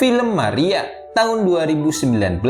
Film Maria tahun 2019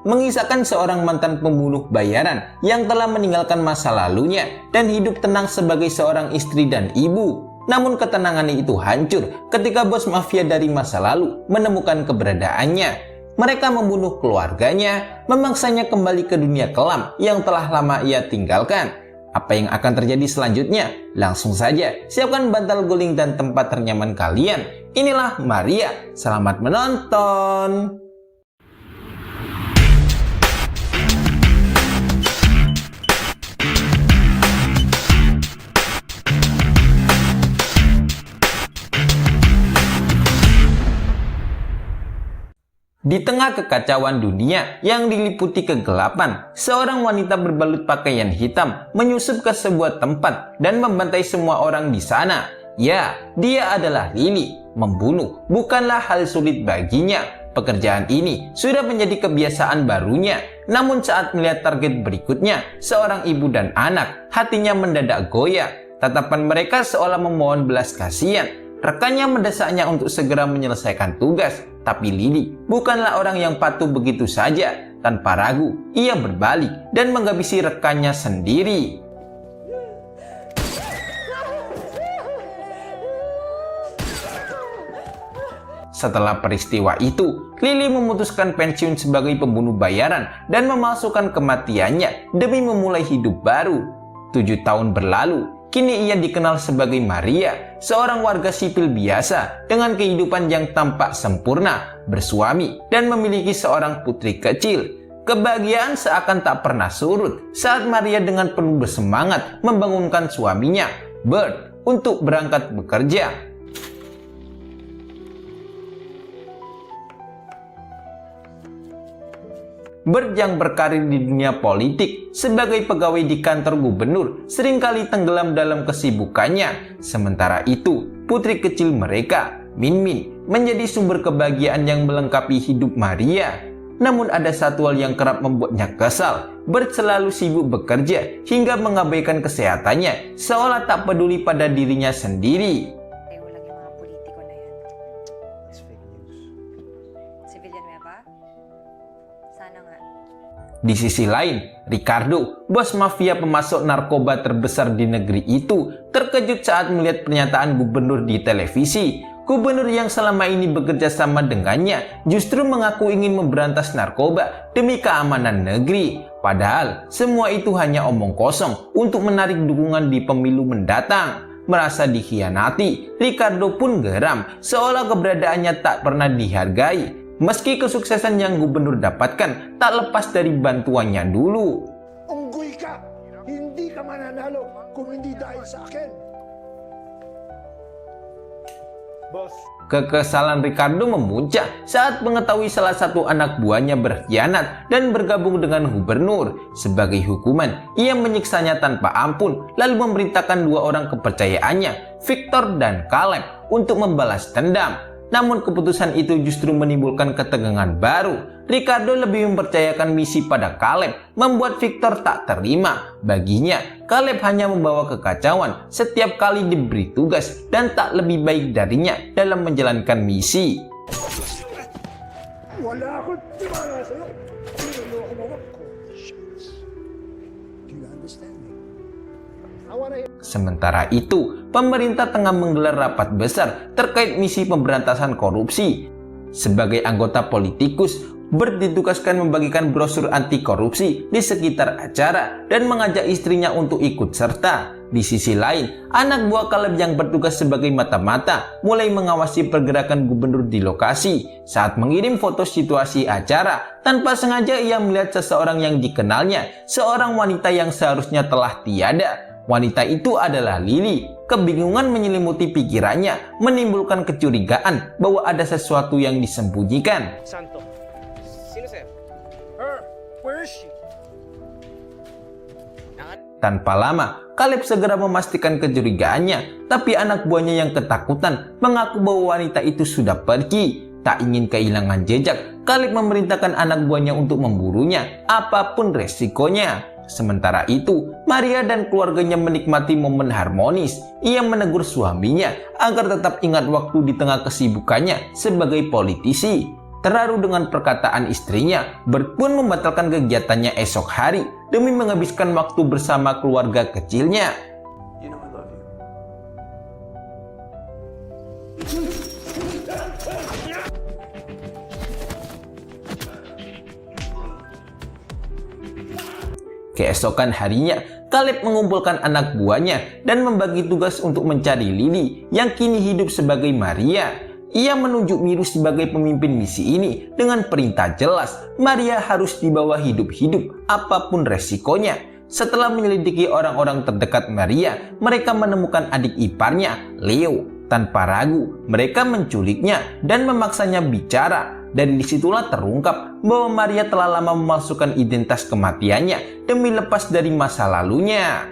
mengisahkan seorang mantan pembunuh bayaran yang telah meninggalkan masa lalunya dan hidup tenang sebagai seorang istri dan ibu. Namun ketenangannya itu hancur ketika bos mafia dari masa lalu menemukan keberadaannya. Mereka membunuh keluarganya, memaksanya kembali ke dunia kelam yang telah lama ia tinggalkan. Apa yang akan terjadi selanjutnya? Langsung saja siapkan bantal guling dan tempat ternyaman kalian. Inilah Maria. Selamat menonton. Di tengah kekacauan dunia yang diliputi kegelapan, seorang wanita berbalut pakaian hitam menyusup ke sebuah tempat dan membantai semua orang di sana. Ya, dia adalah Lily. Membunuh bukanlah hal sulit baginya. Pekerjaan ini sudah menjadi kebiasaan barunya. Namun saat melihat target berikutnya, seorang ibu dan anak, hatinya mendadak goyah. Tatapan mereka seolah memohon belas kasihan. Rekannya mendesaknya untuk segera menyelesaikan tugas, tapi Lily bukanlah orang yang patuh begitu saja. Tanpa ragu, ia berbalik dan menghabisi rekannya sendiri. Setelah peristiwa itu, Lily memutuskan pensiun sebagai pembunuh bayaran dan memalsukan kematiannya demi memulai hidup baru. 7 tahun berlalu. Kini ia dikenal sebagai Maria, seorang warga sipil biasa dengan kehidupan yang tampak sempurna, bersuami, dan memiliki seorang putri kecil. Kebahagiaan seakan tak pernah surut saat Maria dengan penuh bersemangat membangunkan suaminya, Bert, untuk berangkat bekerja. Bert yang berkarir di dunia politik sebagai pegawai di kantor gubernur seringkali tenggelam dalam kesibukannya. Sementara itu, putri kecil mereka, Min Min, menjadi sumber kebahagiaan yang melengkapi hidup Maria. Namun ada satu hal yang kerap membuatnya kesal. Bert selalu sibuk bekerja hingga mengabaikan kesehatannya, seolah tak peduli pada dirinya sendiri. Di sisi lain, Ricardo, bos mafia pemasok narkoba terbesar di negeri itu, terkejut saat melihat pernyataan gubernur di televisi. Gubernur yang selama ini bekerja sama dengannya justru mengaku ingin memberantas narkoba demi keamanan negeri. Padahal semua itu hanya omong kosong untuk menarik dukungan di pemilu mendatang. Merasa dikhianati, Ricardo pun geram, seolah keberadaannya tak pernah dihargai. Meski kesuksesan yang gubernur dapatkan tak lepas dari bantuannya dulu. Unggoy ka! Hindi ka mananalo kung hindi dahil sa akin. Bos. Kekesalan Ricardo memuncak saat mengetahui salah satu anak buahnya berkhianat dan bergabung dengan gubernur. Sebagai hukuman, ia menyiksanya tanpa ampun, lalu memerintahkan 2 orang kepercayaannya, Victor dan Caleb, untuk membalas dendam. Namun keputusan itu justru menimbulkan ketegangan baru. Ricardo lebih mempercayakan misi pada Caleb, membuat Victor tak terima. Baginya, Caleb hanya membawa kekacauan setiap kali diberi tugas dan tak lebih baik darinya dalam menjalankan misi. Wala akong timara sa'yo. Niloloko mo ako. Do you understand me? Sementara itu, pemerintah tengah menggelar rapat besar terkait misi pemberantasan korupsi. Sebagai anggota politikus, Bert ditugaskan membagikan brosur anti korupsi di sekitar acara dan mengajak istrinya untuk ikut serta. Di sisi lain, anak buah Caleb yang bertugas sebagai mata-mata mulai mengawasi pergerakan gubernur di lokasi. Saat mengirim foto situasi acara, tanpa sengaja ia melihat seseorang yang dikenalnya, seorang wanita yang seharusnya telah tiada. Wanita itu adalah Lily. Kebingungan menyelimuti pikirannya, menimbulkan kecurigaan bahwa ada sesuatu yang disembunyikan. Santo, sino sir? Her, where is she? Tanpa lama, Caleb segera memastikan kecurigaannya, tapi anak buahnya yang ketakutan mengaku bahwa wanita itu sudah pergi. Tak ingin kehilangan jejak, Caleb memerintahkan anak buahnya untuk memburunya, apapun resikonya. Sementara itu, Maria dan keluarganya menikmati momen harmonis. Ia menegur suaminya agar tetap ingat waktu di tengah kesibukannya sebagai politisi. Terharu dengan perkataan istrinya, Bert pun membatalkan kegiatannya esok hari demi menghabiskan waktu bersama keluarga kecilnya. You know I love you. Keesokan harinya, Caleb mengumpulkan anak buahnya dan membagi tugas untuk mencari Lily yang kini hidup sebagai Maria. Ia menunjuk Miru sebagai pemimpin misi ini dengan perintah jelas, Maria harus dibawa hidup-hidup apapun resikonya. Setelah menyelidiki orang-orang terdekat Maria, mereka menemukan adik iparnya, Leo. Tanpa ragu, mereka menculiknya dan memaksanya bicara. Dari disitulah terungkap bahwa Maria telah lama memalsukan identitas kematiannya demi lepas dari masa lalunya.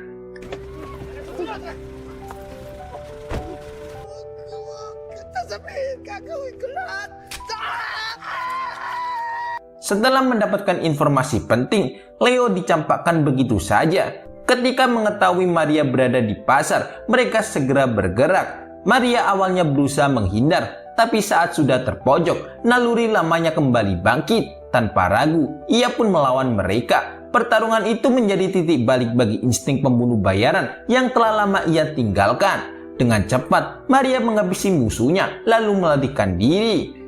Setelah mendapatkan informasi penting, Leo dicampakkan begitu saja. Ketika mengetahui Maria berada di pasar, mereka segera bergerak. Maria awalnya berusaha menghindar, tapi saat sudah terpojok, naluri lamanya kembali bangkit. Tanpa ragu, ia pun melawan mereka. Pertarungan itu menjadi titik balik bagi insting pembunuh bayaran yang telah lama ia tinggalkan. Dengan cepat, Maria menghabisi musuhnya, lalu melarikan diri.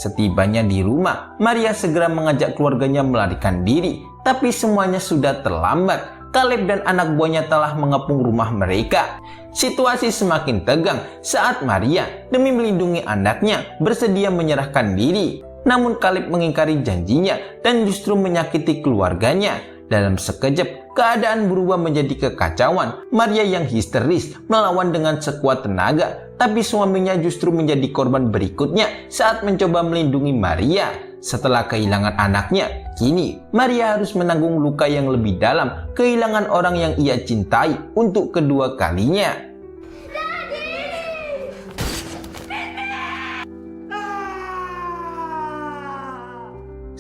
Setibanya di rumah, Maria segera mengajak keluarganya melarikan diri, tapi semuanya sudah terlambat. Caleb dan anak buahnya telah mengepung rumah mereka. Situasi semakin tegang saat Maria, demi melindungi anaknya, bersedia menyerahkan diri. Namun Caleb mengingkari janjinya dan justru menyakiti keluarganya. Dalam sekejap, keadaan berubah menjadi kekacauan. Maria yang histeris melawan dengan sekuat tenaga, tapi suaminya justru menjadi korban berikutnya saat mencoba melindungi Maria. Setelah kehilangan anaknya, kini Maria harus menanggung luka yang lebih dalam, kehilangan orang yang ia cintai untuk kedua kalinya.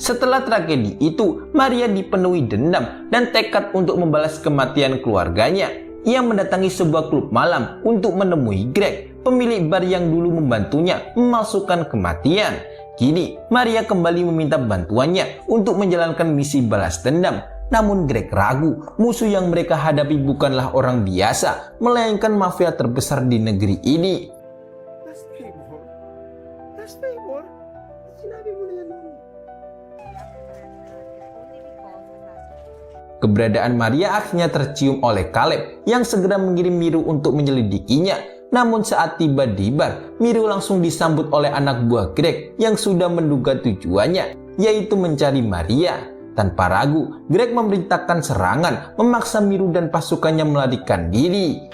Setelah tragedi itu, Maria dipenuhi dendam dan tekad untuk membalas kematian keluarganya. Ia mendatangi sebuah klub malam untuk menemui Greg, pemilik bar yang dulu membantunya memalsukan kematian. Kini, Maria kembali meminta bantuannya untuk menjalankan misi balas dendam. Namun Greg ragu, musuh yang mereka hadapi bukanlah orang biasa, melainkan mafia terbesar di negeri ini. Last favor? Last favor? Sinabi mo na yan noon. Keberadaan Maria akhirnya tercium oleh Caleb yang segera mengirim Miru untuk menyelidikinya. Namun saat tiba di bar, Miru langsung disambut oleh anak buah Greg yang sudah menduga tujuannya, yaitu mencari Maria. Tanpa ragu, Greg memerintahkan serangan, memaksa Miru dan pasukannya melarikan diri.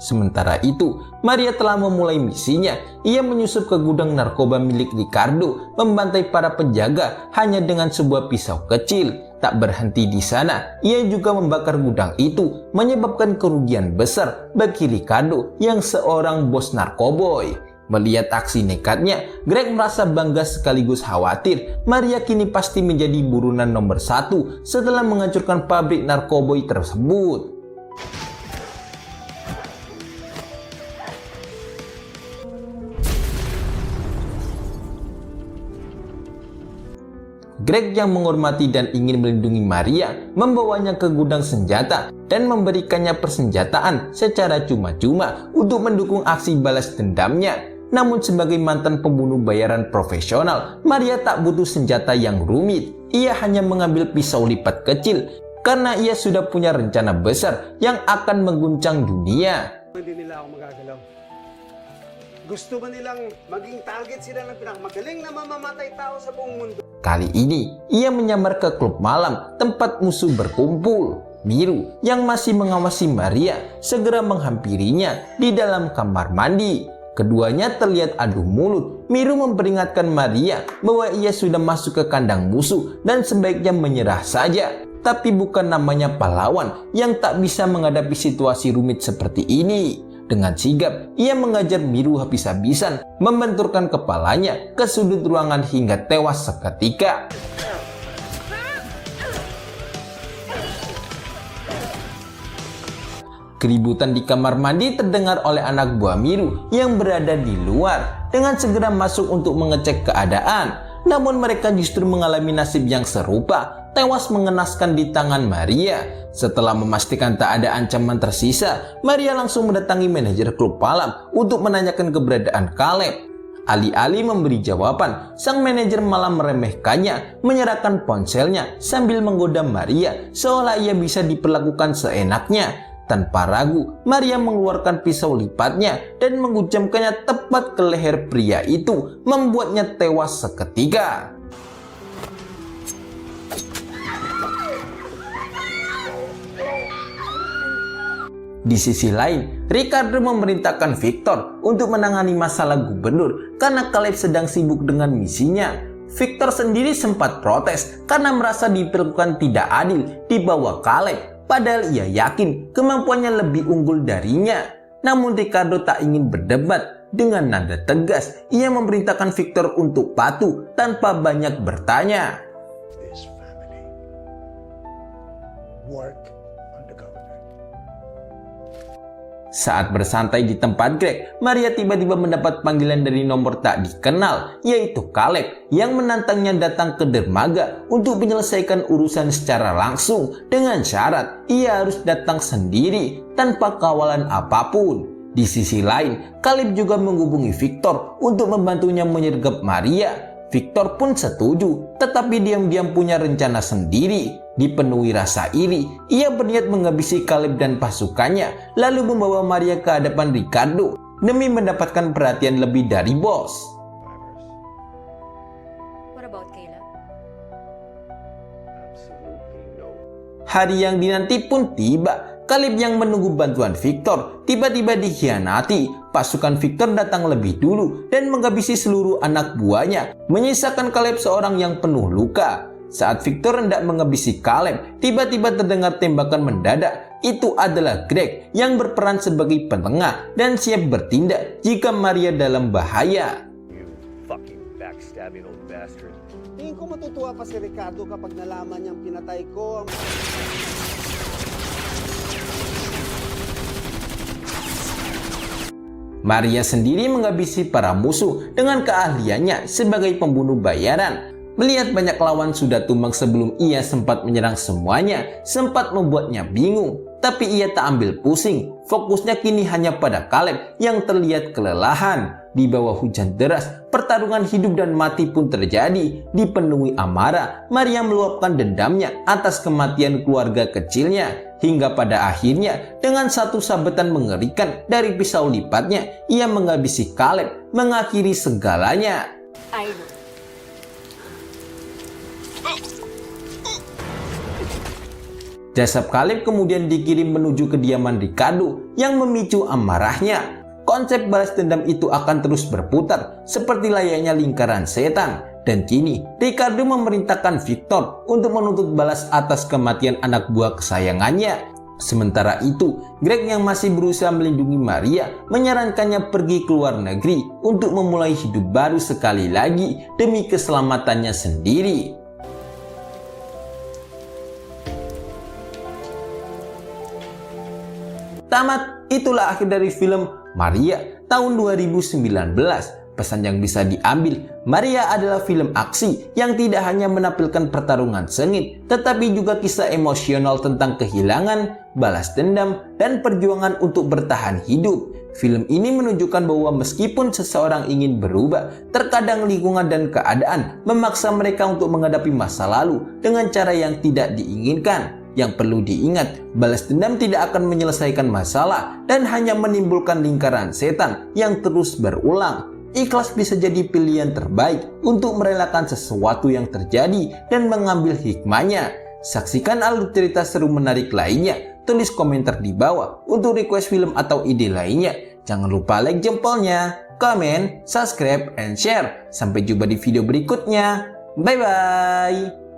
Sementara itu, Maria telah memulai misinya. Ia menyusup ke gudang narkoba milik Ricardo, membantai para penjaga hanya dengan sebuah pisau kecil. Tak berhenti di sana, ia juga membakar gudang itu, menyebabkan kerugian besar bagi Ricardo yang seorang bos narkoboy. Melihat aksi nekatnya, Greg merasa bangga sekaligus khawatir. Maria kini pasti menjadi buronan nomor 1 setelah menghancurkan pabrik narkoboy tersebut. Greg yang menghormati dan ingin melindungi Maria membawanya ke gudang senjata dan memberikannya persenjataan secara cuma-cuma untuk mendukung aksi balas dendamnya. Namun sebagai mantan pembunuh bayaran profesional, Maria tak butuh senjata yang rumit. Ia hanya mengambil pisau lipat kecil karena ia sudah punya rencana besar yang akan mengguncang dunia. Hindi nila ako magagalaw. Gusto ba nilang maging target sila ng pinakamagaling na mamamatay tao sa buong mundo? Kali ini, ia menyamar ke klub malam tempat musuh berkumpul. Miru yang masih mengawasi Maria segera menghampirinya di dalam kamar mandi. Keduanya terlihat adu mulut. Miru memperingatkan Maria bahwa ia sudah masuk ke kandang musuh dan sebaiknya menyerah saja. Tapi bukan namanya pahlawan yang tak bisa menghadapi situasi rumit seperti ini. Dengan sigap, ia mengajar Miru habis-habisan, membenturkan kepalanya ke sudut ruangan hingga tewas seketika. Keributan di kamar mandi terdengar oleh anak buah Miru yang berada di luar. Dengan segera masuk untuk mengecek keadaan, namun mereka justru mengalami nasib yang serupa, tewas mengenaskan di tangan Maria. Setelah memastikan tak ada ancaman tersisa, Maria langsung mendatangi manajer klub malam untuk menanyakan keberadaan Caleb. Alih-alih memberi jawaban, sang manajer malah meremehkannya, menyerahkan ponselnya sambil menggoda Maria seolah ia bisa diperlakukan seenaknya. Tanpa ragu, Maria mengeluarkan pisau lipatnya dan menghujamkannya tepat ke leher pria itu, membuatnya tewas seketika. Di sisi lain, Ricardo memerintahkan Victor untuk menangani masalah gubernur karena Caleb sedang sibuk dengan misinya. Victor sendiri sempat protes karena merasa diperlakukan tidak adil di bawah Caleb. Padahal ia yakin kemampuannya lebih unggul darinya. Namun Ricardo tak ingin berdebat. Dengan nada tegas, ia memerintahkan Victor untuk patuh tanpa banyak bertanya. This family work on the governor. Saat bersantai di tempat Greg, Maria tiba-tiba mendapat panggilan dari nomor tak dikenal, yaitu Caleb, yang menantangnya datang ke dermaga untuk menyelesaikan urusan secara langsung dengan syarat ia harus datang sendiri tanpa kawalan apapun. Di sisi lain, Caleb juga menghubungi Victor untuk membantunya menyergap Maria. Victor pun setuju, tetapi diam-diam punya rencana sendiri. Dipenuhi rasa iri, ia berniat menghabisi Caleb dan pasukannya, lalu membawa Maria ke hadapan Ricardo demi mendapatkan perhatian lebih dari bos. What about Caleb? Absolutely no. Hari yang dinanti pun tiba. Caleb yang menunggu bantuan Victor tiba-tiba dikhianati. Pasukan Victor datang lebih dulu dan menghabisi seluruh anak buahnya, menyisakan Caleb seorang yang penuh luka. Saat Victor hendak menghabisi Caleb, tiba-tiba terdengar tembakan mendadak. Itu adalah Greg yang berperan sebagai penengah dan siap bertindak jika Maria dalam bahaya. You fucking backstabbing old bastard. Tingin ko matutuwa pa si Ricardo kapag nalaman niyang pinatay ko ang... Maria sendiri menghabisi para musuh dengan keahliannya sebagai pembunuh bayaran. Melihat banyak lawan sudah tumbang sebelum ia sempat menyerang semuanya, sempat membuatnya bingung. Tapi ia tak ambil pusing, fokusnya kini hanya pada Caleb yang terlihat kelelahan. Di bawah hujan deras, pertarungan hidup dan mati pun terjadi. Dipenuhi amarah, Maria meluapkan dendamnya atas kematian keluarga kecilnya. Hingga pada akhirnya, dengan satu sabetan mengerikan dari pisau lipatnya, ia menghabisi Caleb, mengakhiri segalanya. I know. Jasad Caleb kemudian dikirim menuju kediaman Ricardo yang memicu amarahnya. Konsep balas dendam itu akan terus berputar seperti layaknya lingkaran setan. Dan kini Ricardo memerintahkan Victor untuk menuntut balas atas kematian anak buah kesayangannya. Sementara itu, Greg yang masih berusaha melindungi Maria menyarankannya pergi ke luar negeri untuk memulai hidup baru sekali lagi demi keselamatannya sendiri. Tamat, itulah akhir dari film Maria tahun 2019. Pesan yang bisa diambil, Maria adalah film aksi yang tidak hanya menampilkan pertarungan sengit, tetapi juga kisah emosional tentang kehilangan, balas dendam, dan perjuangan untuk bertahan hidup. Film ini menunjukkan bahwa meskipun seseorang ingin berubah, terkadang lingkungan dan keadaan memaksa mereka untuk menghadapi masa lalu dengan cara yang tidak diinginkan. Yang perlu diingat, balas dendam tidak akan menyelesaikan masalah dan hanya menimbulkan lingkaran setan yang terus berulang. Ikhlas bisa jadi pilihan terbaik untuk merelakan sesuatu yang terjadi dan mengambil hikmahnya. Saksikan alur cerita seru menarik lainnya. Tulis komentar di bawah untuk request film atau ide lainnya. Jangan lupa like jempolnya. comment, subscribe, and share. Sampai jumpa di video berikutnya. Bye-bye.